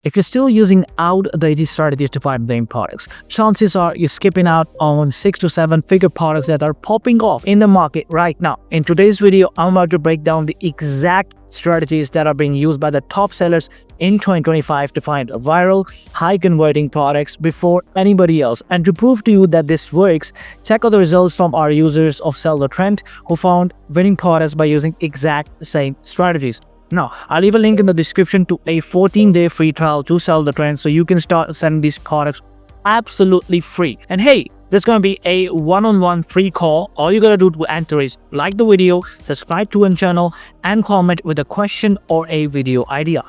If you're still using outdated strategies to find winning products, chances are you're skipping out on 6 to 7 figure products that are popping off in the market right now. In today's video, I'm about to break down the exact strategies that are being used by the top sellers in 2025 to find viral, high-converting products before anybody else. And to prove to you that this works, check out the results from our users of Sell the Trend who found winning products by using exact same strategies. Now, I'll leave a link in the description to a 14-day free trial to Sell the Trend so you can start selling these products absolutely free. And hey, there's going to be a one-on-one free call. All you got to do to enter is like the video, subscribe to our channel, and comment with a question or a video idea.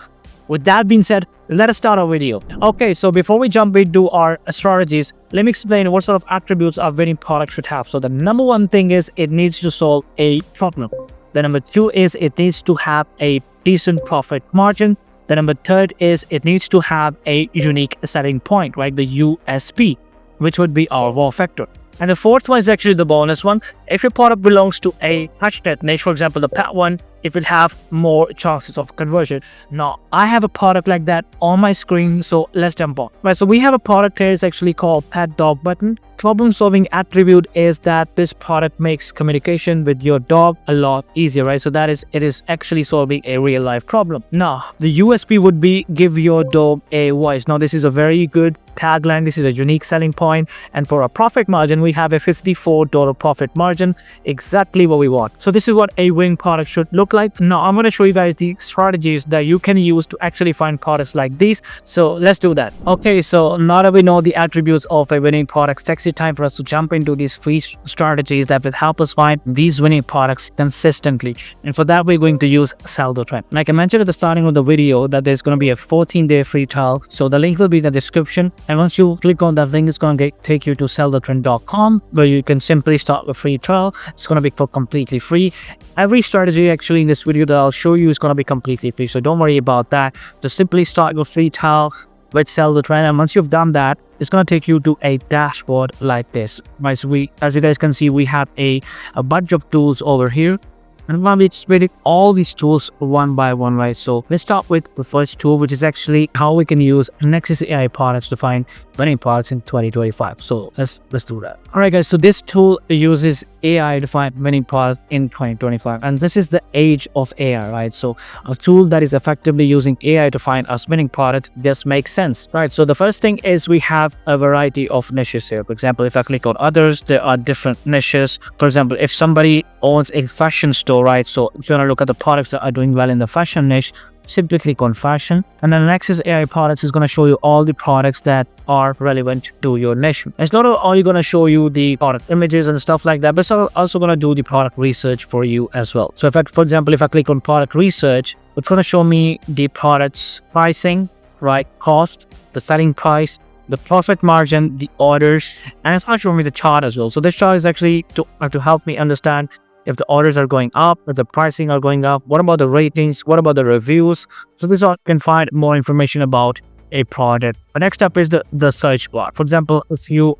With that being said, let us start our video. Okay, so before we jump into our strategies, let me explain what sort of attributes our winning product should have. So the number one thing is it needs to solve a problem. The number two is it needs to have a decent profit margin. The number third is it needs to have a unique selling point, right? The USP, which would be our wow factor. And the fourth one is actually the bonus one. If your product belongs to a hashtag niche, for example, the pet one, it will have more chances of conversion. Now, I have a product like that on my screen, so let's jump on. Right, so we have a product here, it's actually called Pet Dog Button. Problem-solving attribute is that this product makes communication with your dog a lot easier, right? So it is actually solving a real-life problem. Now, the USP would be give your dog a voice. Now, this is a very good tagline. This is a unique selling point. And for our profit margin, we have a $54 profit margin, exactly what we want. So this is what a winning product should look like. Now, I'm going to show you guys the strategies that you can use to actually find products like these. So let's do that. Okay, so now that we know the attributes of a winning product, sexy time for us to jump into these free strategies that will help us find these winning products consistently. And for that, we're going to use Sell the Trend. Like I mentioned at the starting of the video that there's going to be a 14-day free trial. So the link will be in the description. And once you click on that link, it's going to take you to sellthetrend.com where you can simply start a free trial. It's going to be for completely free. Every strategy actually in this video that I'll show you is going to be completely free. So don't worry about that. Just simply start your free trial with Sell the Trend, and once you've done that, it's going to take you to a dashboard like this. Right, so as you guys can see, we have a bunch of tools over here, and I'm going to be splitting all these tools one by one, right? So let's start with the first tool, which is actually how we can use NexusAi products to find winning products in 2025. So let's do that. All right, guys. So this tool uses AI to find winning products in 2025, and this is the age of AI, right? So a tool that is effectively using AI to find us winning products just makes sense, right? So the first thing is we have a variety of niches here. For example, if I click on others, there are different niches. For example, if somebody owns a fashion store, right? So if you want to look at the products that are doing well in the fashion niche, simply click on fashion, and then NexusAi products is going to show you all the products that are relevant to your niche. It's not only going to show you the product images and stuff like that, but it's also going to do the product research for you as well. So for example, if I click on product research, it's going to show me the product's pricing, right? Cost, the selling price, the profit margin, the orders, and it's going to show me the chart as well. So this chart is actually to help me understand if the orders are going up, if the pricing are going up, what about the ratings, what about the reviews. So this all can find more information about a product. But next up is the search bar. For example, if you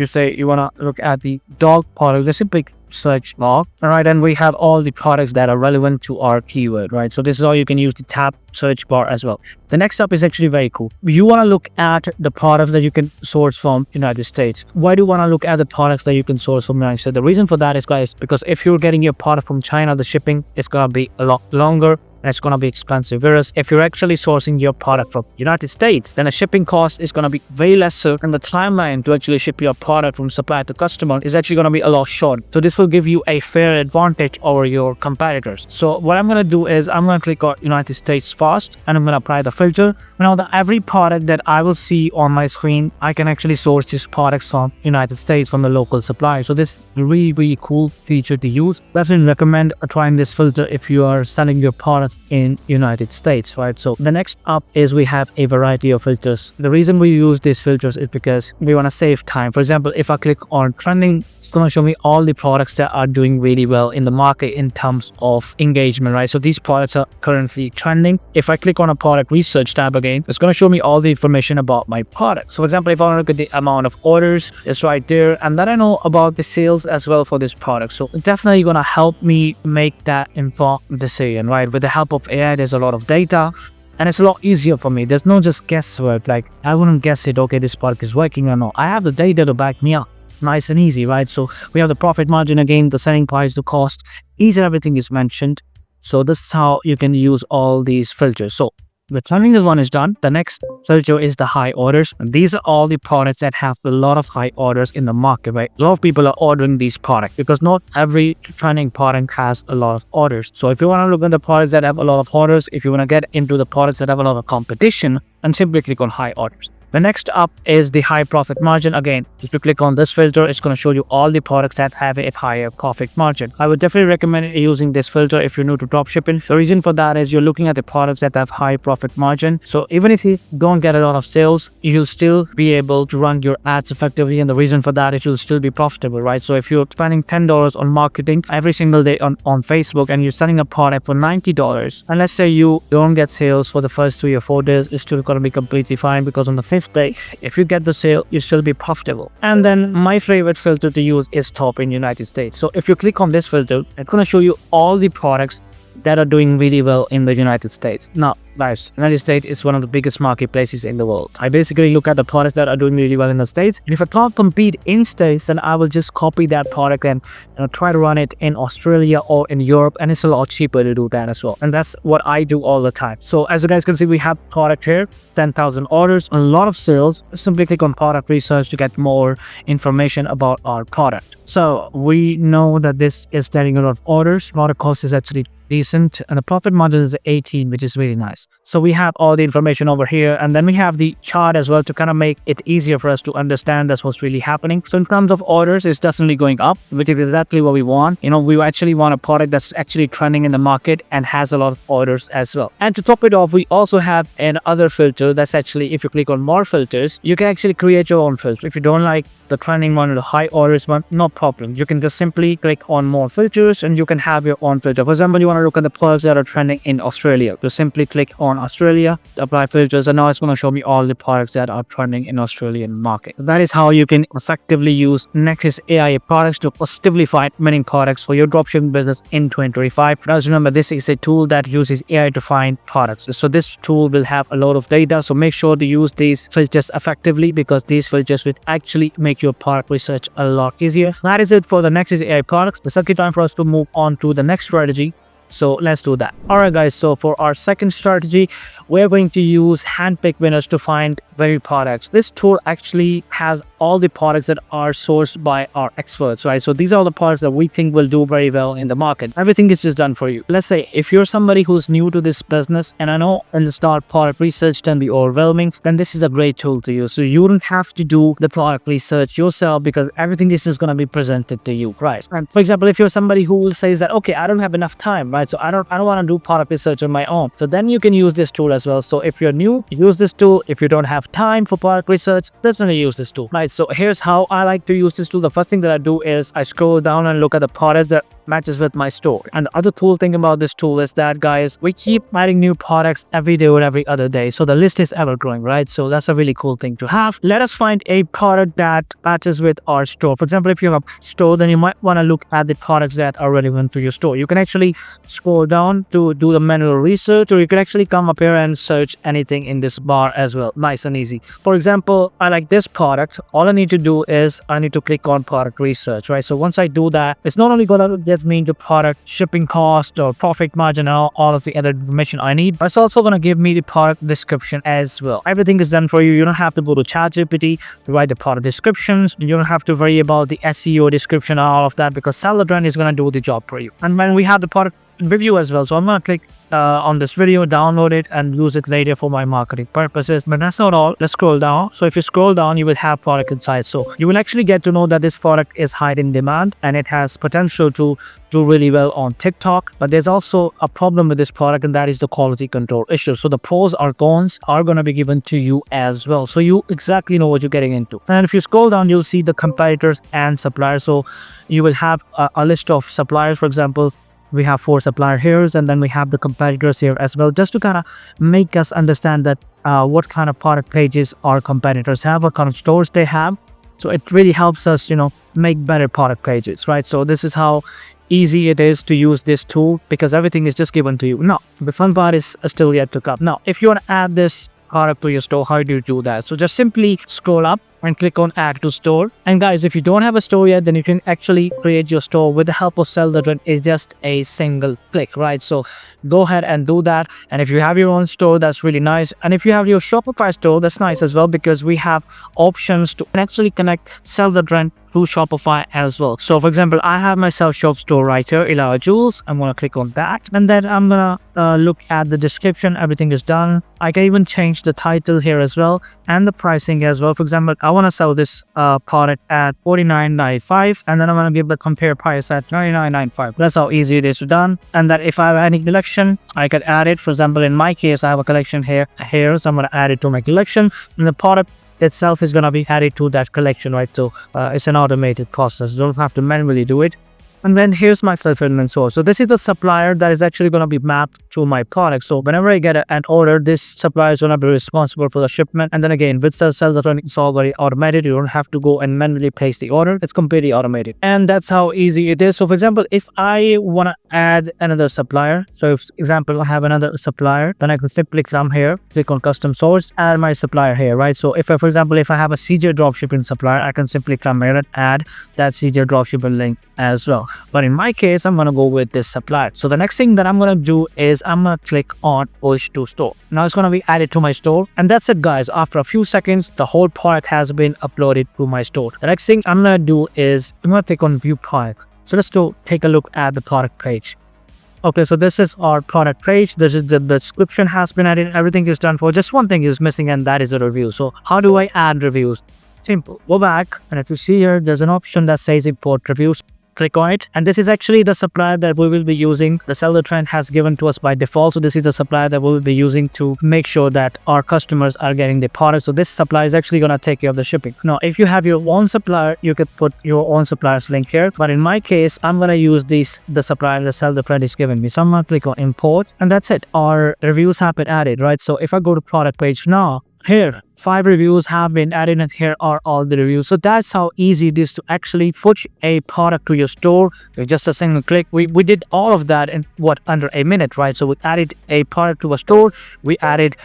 say you want to look at the dog product, let's simply search dog. All right, and we have all the products that are relevant to our keyword, right? So this is how you can use the tab search bar as well. The next up is actually very cool. You want to look at the products that you can source from United States. Why do you want to look at the products that you can source from United States? The reason for that is, guys, because if you're getting your product from China, the shipping is going to be a lot longer and it's going to be expensive. Whereas if you're actually sourcing your product from United States, then the shipping cost is going to be way lesser, and the timeline to actually ship your product from supplier to customer is actually going to be a lot short. So this will give you a fair advantage over your competitors. So what I'm going to do is I'm going to click on United States first, and I'm going to apply the filter. Now, every product that I will see on my screen, I can actually source these products from United States from the local supplier. So this is a really cool feature to use. Definitely recommend trying this filter if you are selling your products in United States, right? So the next up is we have a variety of filters. The reason we use these filters is because we want to save time. For example, if I click on trending, it's going to show me all the products that are doing really well in the market in terms of engagement, right? So these products are currently trending. If I click on a product research tab again, it's going to show me all the information about my product. So for example, if I want to look at the amount of orders, it's right there, and then I know about the sales as well for this product. So definitely going to help me make that informed decision, right? With the help of AI, there's a lot of data And it's a lot easier for me. There's no just guesswork. Like, I wouldn't guess it, okay, this product is working or not. I have the data to back me up. Nice and easy, right? So we have the profit margin again, the selling price, the cost, each and everything is mentioned. So this is how you can use all these filters. So returning this one is done. The next filter is the high orders. And these are all the products that have a lot of high orders in the market, right? A lot of people are ordering these products because not every trending product has a lot of orders. So if you want to look at the products that have a lot of orders, if you want to get into the products that have a lot of competition, then simply click on high orders. The next up is the high profit margin. Again, if you click on this filter, it's going to show you all the products that have a higher profit margin. I would definitely recommend using this filter if you're new to dropshipping. The reason for that is you're looking at the products that have high profit margin. So even if you don't get a lot of sales, you'll still be able to run your ads effectively. And the reason for that is you'll still be profitable, right? So if you're spending $10 on marketing every single day on Facebook and you're selling a product for $90, and let's say you don't get sales for the first 3 or 4 days, it's still going to be completely fine because on the 5th day, if you get the sale, you still be profitable. And then my favorite filter to use is top in United States. So if you click on this filter, it's going to show you all the products that are doing really well in the United States. Now, guys, United States is one of the biggest marketplaces in the world. I basically look at the products that are doing really well in the States. And if I can't compete in States, then I will just copy that product and try to run it in Australia or in Europe. And it's a lot cheaper to do that as well. And that's what I do all the time. So as you guys can see, we have product here, 10,000 orders, a lot of sales. Simply click on product research to get more information about our product. So we know that this is getting a lot of orders. Product cost is actually decent, and the profit margin is 18, which is really nice. So we have all the information over here, and then we have the chart as well to kind of make it easier for us to understand that's what's really happening. So in terms of orders, it's definitely going up, which is exactly what we want. We actually want a product that's actually trending in the market and has a lot of orders as well. And to top it off, we also have another filter that's actually, if you click on more filters, you can actually create your own filter. If you don't like the trending one or the high orders one, no problem. You can just simply click on more filters and you can have your own filter. For example, you want to look at the products that are trending in Australia. Just simply click on Australia, apply filters, and now it's going to show me all the products that are trending in Australian market. That is how you can effectively use NexusAi products to positively find winning products for your dropshipping business in 2025. Now, remember, this is a tool that uses AI to find products. So this tool will have a lot of data. So make sure to use these filters effectively because these filters will actually make your product research a lot easier. That is it for the NexusAi products. It's okay time for us to move on to the next strategy. So let's do that. All right, guys. So for our second strategy, we're going to use Handpicked winners to find very products. This tool actually has all the products that are sourced by our experts, right? So these are the products that we think will do very well in the market. Everything is just done for you. Let's say if you're somebody who's new to this business, and I know in the start product research can be overwhelming, then this is a great tool to use. So you don't have to do the product research yourself because everything is just going to be presented to you, right? And for example, if you're somebody who will say that, okay, I don't have enough time, right? So I don't want to do product research on my own. So then you can use this tool as well. So if you're new, use this tool. If you don't have time for product research, definitely use this tool, right? So here's how I like to use this tool. The first thing that I do is I scroll down and look at the products that matches with my store. And the other cool thing about this tool is that, guys, we keep adding new products every day or every other day. So the list is ever growing, right? So that's a really cool thing to have. Let us find a product that matches with our store. For example, if you have a store, then you might want to look at the products that are relevant to your store. You can actually scroll down to do the manual research, or you can actually come up here and search anything in this bar as well. Nice and easy. For example, I like this product. All I need to do is I need to click on product research, right? So once I do that, it's not only going to get me the product shipping cost or profit margin and all of the other information I need, but it's also going to give me the product description as well. Everything is done for you. You don't have to go to ChatGPT to write the product descriptions. You don't have to worry about the SEO description and all of that because SellShop is going to do the job for you. And when we have the product review as well, so I'm going to click on this video, download it and use it later for my marketing purposes. But that's not all. Let's scroll down. So if you scroll down, you will have product inside. So you will actually get to know that this product is high in demand and it has potential to do really well on TikTok. But there's also a problem with this product, and that is the quality control issue. So the pros or cons are going to be given to you as well, so you exactly know what you're getting into. And if you scroll down, you'll see the competitors and suppliers. So you will have a list of suppliers. For example, we have 4 supplier here, and then we have the competitors here as well, just to kind of make us understand that what kind of product pages our competitors have, what kind of stores they have. So it really helps us, make better product pages, right? So this is how easy it is to use this tool because everything is just given to you. Now, the fun part is still yet to come. Now, if you want to add this product to your store, how do you do that? So just simply scroll up and click on add to store. And guys, if you don't have a store yet, then you can actually create your store with the help of Sell the Trend. It's just a single click, right? So go ahead and do that. And if you have your own store, that's really nice. And if you have your Shopify store, that's nice as well, because we have options to actually connect Sell the Trend through Shopify as well. So for example, I have my SellShop store right here, Ila Jules. I'm gonna click on that, and then I'm gonna look at the description. Everything is done. I can even change the title here as well and the pricing as well. For example, I want to sell this product at $49.95, and then I'm gonna be able to compare price at $99.95. That's how easy it is to done. And that if I have any collection, I can add it. For example, in my case, I have a collection here, so I'm gonna add it to my collection, and the product itself is going to be added to that collection, right? So it's an automated process. You don't have to manually do it. And then here's my fulfillment source. So this is the supplier that is actually going to be mapped to my product. So whenever I get an order, this supplier is going to be responsible for the shipment. And then again, with Sell the Trend, it's all very automated. You don't have to go and manually place the order. It's completely automated. And that's how easy it is. So for example, if I want to add another supplier, so if example, I have another supplier, then I can simply come here, click on custom source, add my supplier here, right? So if I, for example, if I have a CJ dropshipping supplier, I can simply come here and add that CJ dropshipping link as well. But in my case, I'm going to go with this supplier. So the next thing that I'm going to do is I'm going to click on push to store. Now it's going to be added to my store. And that's it, guys. After a few seconds, the whole product has been uploaded to my store. The next thing I'm going to do is I'm going to click on view product. So let's go take a look at the product page. Okay, so this is our product page. This is the description has been added. Everything is done for. Just one thing is missing, and that is a review. So how do I add reviews? Simple. Go back, and if you see here, there's an option that says import reviews. Click on it, and this is actually the supplier that we will be using. The Sell the Trend has given to us by default, so this is the supplier that we will be using to make sure that our customers are getting the product. So this supplier is actually going to take care of the shipping. Now, if you have your own supplier, you could put your own supplier's link here, but in my case, I'm going to use the supplier that Sell the Trend is giving me. So I'm going to click on import, and that's it. Our reviews have been added, right? So if I go to product page now, here 5 reviews have been added, and here are all the reviews. So that's how easy it is to actually push a product to your store with just a single click. We did all of that in under a minute, right? So we added a product to a store, we added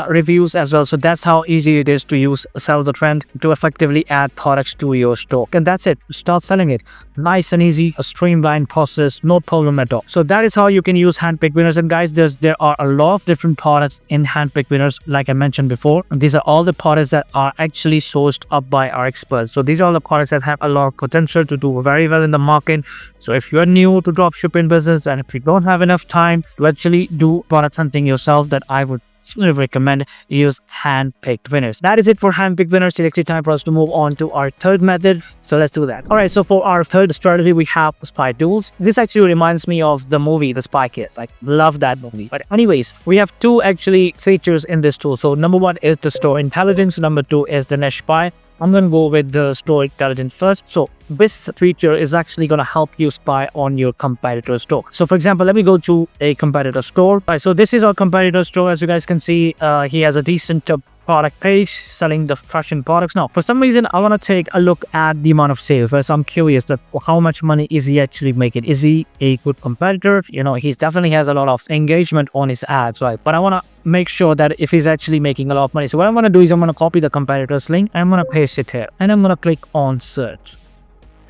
reviews as well. So that's how easy it is to use Sell the Trend to effectively add products to your store. And that's it. Start selling it. Nice and easy, a streamlined process, no problem at all. So that is how you can use Handpicked Winners. And guys, there are a lot of different products in Handpicked Winners, like I mentioned before. These are all the products that are actually sourced up by our experts. So these are all the products that have a lot of potential to do very well in the market. So if you're new to dropshipping business, and if you don't have enough time to actually do product hunting yourself, then I would recommend use Handpicked Winners. That is it for Handpicked Winners. It's actually time for us to move on to our third method. So let's do that. All right, so for our third strategy, we have spy tools. This actually reminds me of the movie The Spy Kids. I love that movie. But anyways, we have 2 actually features in this tool. So number 1 is the store intelligence. Number 2 is the niche spy. I'm going to go with the store intelligence first. So this feature is actually going to help you spy on your competitor store. So for example, let me go to a competitor store. Right, so this is our competitor store. As you guys can see, he has a decent product page selling the fashion products. Now, for some reason, I want to take a look at the amount of sales. So I'm curious that how much money is he actually making? Is he a good competitor? You know, he definitely has a lot of engagement on his ads, right? But I want to make sure that if he's actually making a lot of money. So what I'm going to do is I'm going to copy the competitor's link, and I'm going to paste it here, and I'm going to click on search.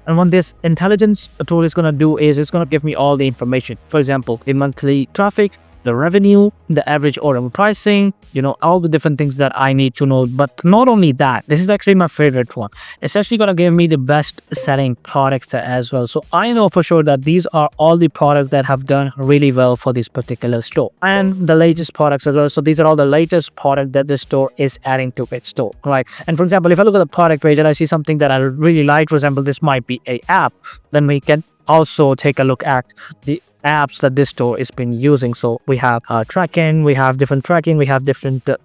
And what this intelligence tool is going to do is it's going to give me all the information. For example, the monthly traffic, the revenue, the average order pricing, you know, all the different things that I need to know. But not only that, this is actually my favorite one. It's actually going to give me the best selling products as well. So I know for sure that these are all the products that have done really well for this particular store, and the latest products as well. So these are all the latest product that the store is adding to its store, right? And for example, if I look at the product page and I see something that I really like, for example, this might be a app, then we can also take a look at the apps that this store has been using. So we have tracking, we have different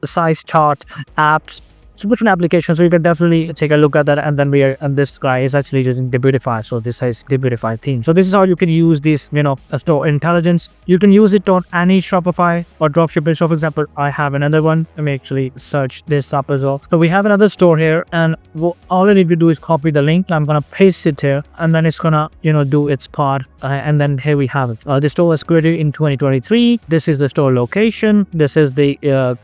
size chart apps. different applications. So you can definitely take a look at that. And then and this guy is actually using Debutify. So this is Debutify theme. So this is how you can use this, store intelligence. You can use it on any Shopify or dropshipping. So for example, I have another one. Let me actually search this up as well. So we have another store here, and all I need to do is copy the link. I'm gonna paste it here, and then it's gonna do its part, and then here we have it. The store was created in 2023. This is the store location. This is the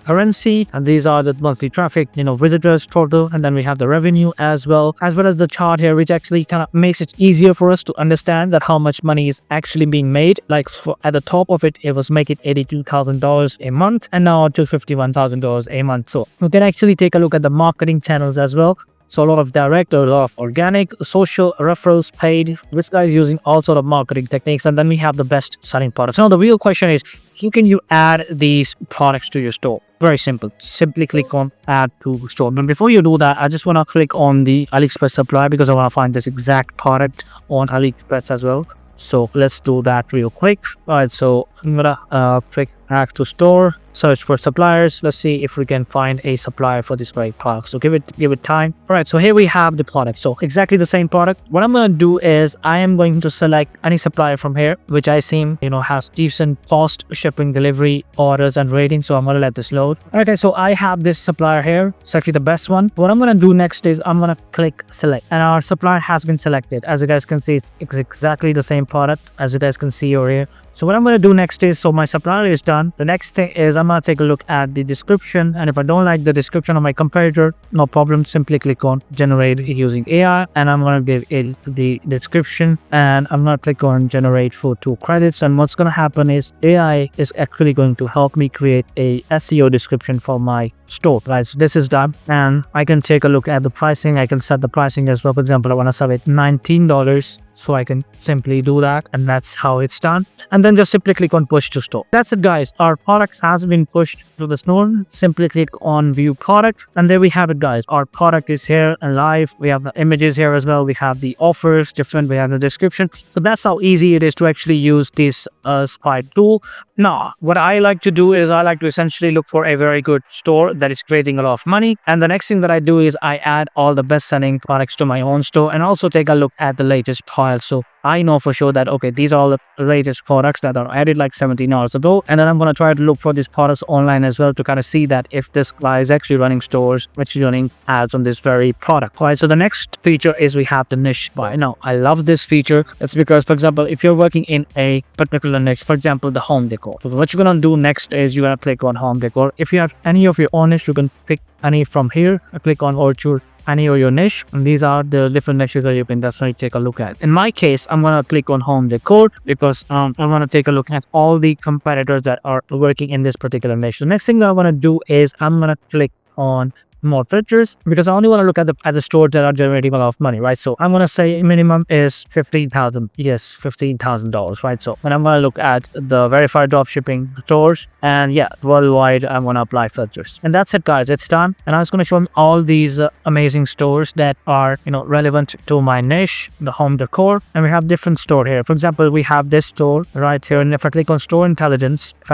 currency, and these are the monthly traffic, visitors total, and then we have the revenue as well as the chart here, which actually kind of makes it easier for us to understand that how much money is actually being made. Like at the top of it, it was making $82,000 a month, and now to $51,000 a month. So we can actually take a look at the marketing channels as well. So a lot of direct, a lot of organic, social, referrals, paid. This guy is using all sort of marketing techniques. And then we have the best selling products. Now the real question is, how can you add these products to your store? Very simple. Simply click on add to store. But before you do that, I just want to click on the AliExpress supplier because I want to find this exact product on AliExpress as well. So let's do that real quick. All right, so I'm gonna click add to store, search for suppliers. Let's see if we can find a supplier for this very product. So give it time. All right, so here we have the product. So exactly the same product. What I'm going to do is I am going to select any supplier from here, which I seem, has decent cost, shipping, delivery, orders, and rating. So I'm going to let this load. Okay, so I have this supplier here. It's actually the best one. What I'm going to do next is I'm going to click select, and our supplier has been selected. As you guys can see, it's exactly the same product as you guys can see over here. So what I'm going to do next is, so my supplier is done. The next thing is I'm going to take a look at the description. And if I don't like the description of my competitor, no problem. Simply click on generate using AI. And I'm going to give it the description. And I'm going to click on generate for 2 credits. And what's going to happen is AI is actually going to help me create a SEO description for my store, right? So this is done. And I can take a look at the pricing. I can set the pricing as well. For example, I want to sell it $19. So I can simply do that, and that's how it's done. And then just simply click on push to store. That's it, guys. Our product has been pushed to the store. Simply click on view product, and there we have it, guys. Our product is here and live. We have the images here as well. We have the offers different. We have the description. So that's how easy it is to actually use this spy tool. Now, what I like to do is I like to essentially look for a very good store that is creating a lot of money. And the next thing that I do is I add all the best-selling products to my own store, and also take a look at the latest pile. So I know for sure that, okay, these are all the latest products that are added like 17 hours ago. And then I'm going to try to look for these products online as well to kind of see that if this guy is actually running stores, actually running ads on this very product. All right, so the next feature is we have the niche buy. Now, I love this feature. It's because, for example, if you're working in a particular niche, for example, the home decor. So what you're going to do next is you're going to click on home decor. If you have any of your own niche, you can pick any from here. Click on orchard, any or your niche, and these are the different niches that you can definitely take a look at. In my case, I'm going to click on home decor because I want to take a look at all the competitors that are working in this particular niche. The next thing that I want to do is I'm going to click on more filters because I only want to look at the stores that are generating a lot of money, right? So I'm going to say minimum is $15,000. Yes, $15,000, right? So when I'm going to look at the verified dropshipping stores, and yeah, worldwide, I'm going to apply filters. And that's it, guys. It's done. And I was going to show them all these amazing stores that are, relevant to my niche, the home decor. And we have different store here. For example, we have this store right here. And if I click on store intelligence, it's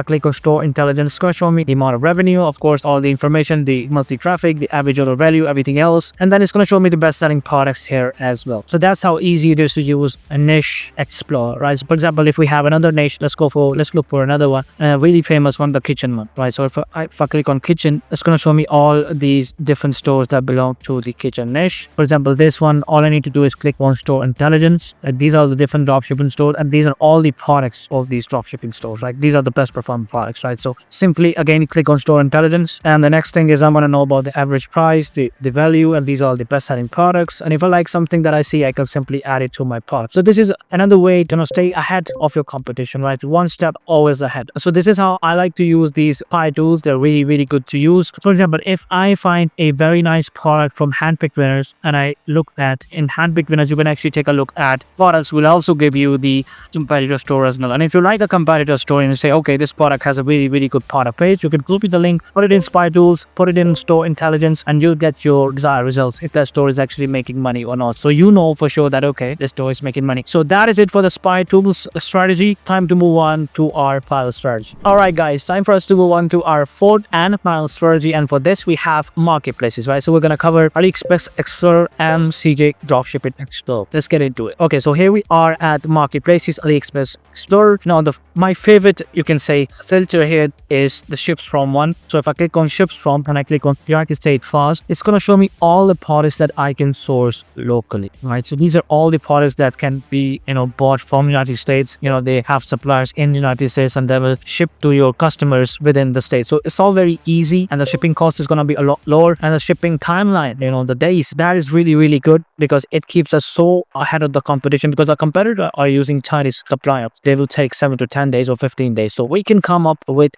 going to show me the amount of revenue, of course, all the information, the monthly traffic, the average order value, everything else. And then it's going to show me the best selling products here as well. So that's how easy it is to use a niche explorer, right? So for example, if we have another niche, let's look for another one, a really famous one, the kitchen one, right? So if I click on kitchen, it's going to show me all these different stores that belong to the kitchen niche. For example, this one, all I need to do is click on store intelligence. These are the different dropshipping stores, and these are all the products of these dropshipping stores, right? These are the best performing products, right? So simply again click on store intelligence, and the next thing is I'm going to know about the average price, the value, and these are the best selling products. And if I like something that I see, I can simply add it to my product. So this is another way to stay ahead of your competition, right? One step always ahead. So this is how I like to use these spy tools. They're really, really good to use. For example, if I find a very nice product from Handpicked winners, and I look at in Handpicked winners, you can actually take a look at products will also give you the competitor store as well. And if you like a competitor store and you say, okay, this product has a really, really good product page, you can copy the link, put it in spy tools, put it in store intelligence, intelligence, and you'll get your desired results if that store is actually making money or not. So you know for sure that okay, this store is making money. So that is it for the spy tools strategy. Time to move on to our final strategy. All right guys, time for us to move on to our fourth and final strategy, and for this we have marketplaces, right? So we're gonna cover AliExpress Explorer and CJ Dropshipping Explorer. Let's get into it. Okay, so here we are at marketplaces, AliExpress Explorer. Now my favorite, you can say, filter here is the ships from one. So if I click on ships from and I click on United States fast, it's gonna show me all the products that I can source locally, right? So these are all the products that can be, bought from United States. They have suppliers in the United States and they will ship to your customers within the state. So it's all very easy, and the shipping cost is going to be a lot lower, and the shipping timeline, the days, that is really, really good, because it keeps us so ahead of the competition, because our competitor are using Chinese suppliers. They will take 7 to 10 days or 15 days. So we can come up with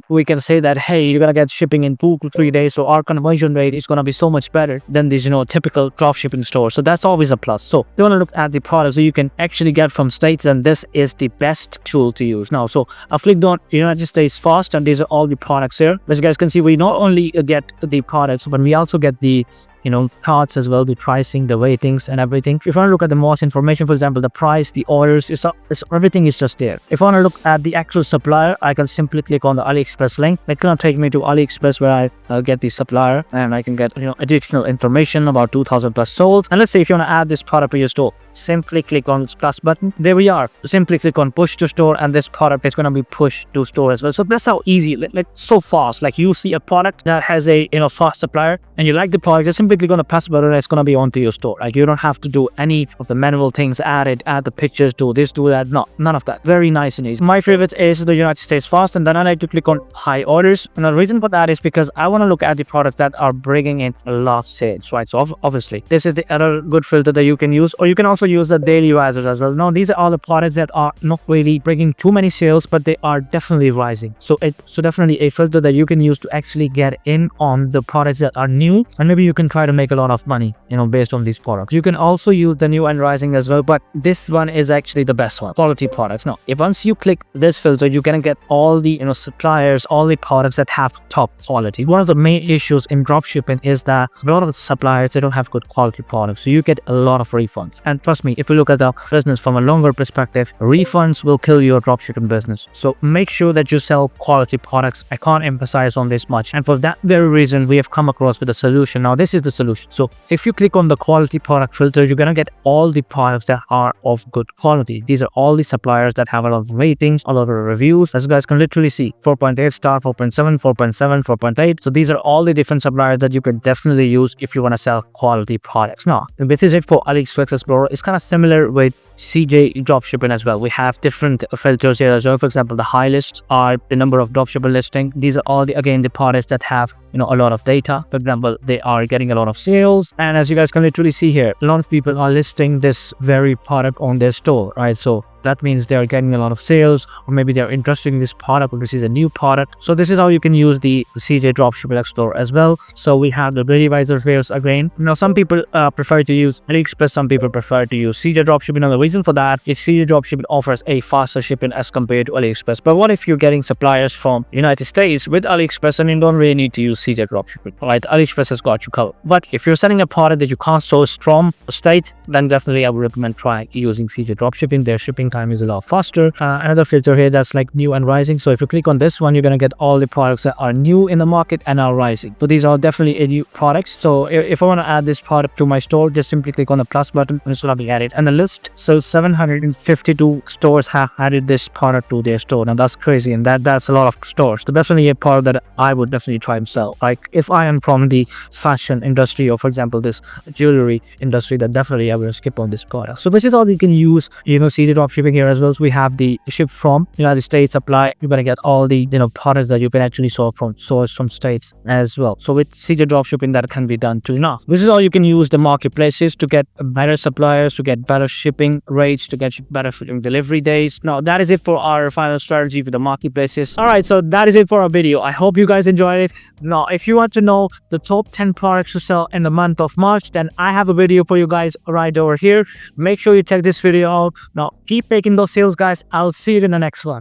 we can say that, hey, you're going to get shipping in 2 to 3 days. So our conversion rate is going to be so much better than these, typical drop shipping stores. So that's always a plus. So you want to look at the products that you can actually get from states, and this is the best tool to use now. So I've clicked on United States fast, and these are all the products here. As you guys can see, we not only get the products, but we also get the cards as well, the pricing, the ratings and everything. If you want to look at the most information, for example, the price, the orders, everything is just there. If I want to look at the actual supplier, I can simply click on the AliExpress link. It's gonna take me to AliExpress, where I get the supplier, and I can get additional information about 2,000 plus sold. And let's say if you want to add this product to your store, simply click on this plus button. There we are. Simply click on push to store, and this product is going to be pushed to store as well. So that's how easy, like so fast. Like you see a product that has a fast supplier and you like the product, just simply click on the plus button, and it's going to be onto your store. Like you don't have to do any of the manual things, add the pictures, do this, do that. No, none of that. Very nice and easy. My favorite is the United States fast, and then I like to click on high orders. And the reason for that is because I want to look at the products that are bringing in a lot of sales, right? So obviously this is the other good filter that you can use, or you can also use the daily risers as well. Now these are all the products that are not really bringing too many sales, but they are definitely rising. So definitely a filter that you can use to actually get in on the products that are new, and maybe you can try to make a lot of money based on these products. You can also use the new and rising as well, but this one is actually the best one, quality products. Now if once you click this filter, you can get all the suppliers, all the products that have top quality. One of the main issues in dropshipping is that a lot of the suppliers, they don't have good quality products, so you get a lot of refunds. And trust me, if you look at the business from a longer perspective, refunds will kill your dropshipping business. So make sure that you sell quality products. I can't emphasize on this much, and for that very reason we have come across with a solution. Now this is the solution. So if you click on the quality product filter, you're gonna get all the products that are of good quality. These are all the suppliers that have a lot of ratings, a lot of reviews. As you guys can literally see, 4.8 star, 4.7, 4.7, 4.8. So these are all the different suppliers that you can definitely use if you want to sell quality products. Now this is it for AliExpress Explorer. It's kind of similar with CJ Dropshipping as well. We have different filters here as well. For example, the high lists are the number of dropshipper listing. These are all the products that have a lot of data. For example, they are getting a lot of sales, and as you guys can literally see here, a lot of people are listing this very product on their store, right? So that means they are getting a lot of sales, or maybe they're interested in this product, or this is a new product. So this is how you can use the CJ Dropshipping Explorer as well. So we have the daily riser fares again. Some people prefer to use AliExpress, some people prefer to use CJ Dropshipping. Now the reason for that is CJ Dropshipping offers a faster shipping as compared to AliExpress. But what if you're getting suppliers from United States with AliExpress and you don't really need to use CJ Dropshipping, right? AliExpress has got you covered. But if you're selling a product that you can't source from a state, then definitely I would recommend trying using CJ Dropshipping. Their shipping time is a lot faster. Another filter here that's like new and rising. So if you click on this one, you're gonna get all the products that are new in the market and are rising. So these are definitely new products. So if I want to add this product to my store, just simply click on the plus button and it's gonna be added. And the list, so 752 stores have added this product to their store. Now that's crazy, and that's a lot of stores. So definitely a product that I would definitely try and sell. Like if I am from the fashion industry, or for example this jewelry industry, then definitely I will skip on this product. So this is how you can use CJ Dropshipping here as well. So we have the ship from United States supply. You're gonna get all the products that you can actually source from states as well. So with CJ Dropshipping, that can be done too. Now this is how you can use the marketplaces to get better suppliers, to get better shipping rates, to get better delivery days. Now that is it for our final strategy for the marketplaces. All right, so that is it for our video. I hope you guys enjoyed it. Now if you want to know the top 10 products to sell in the month of March, then I have a video for you guys right over here. Make sure you check this video out. Now keep making those sales, guys. I'll see you in the next one.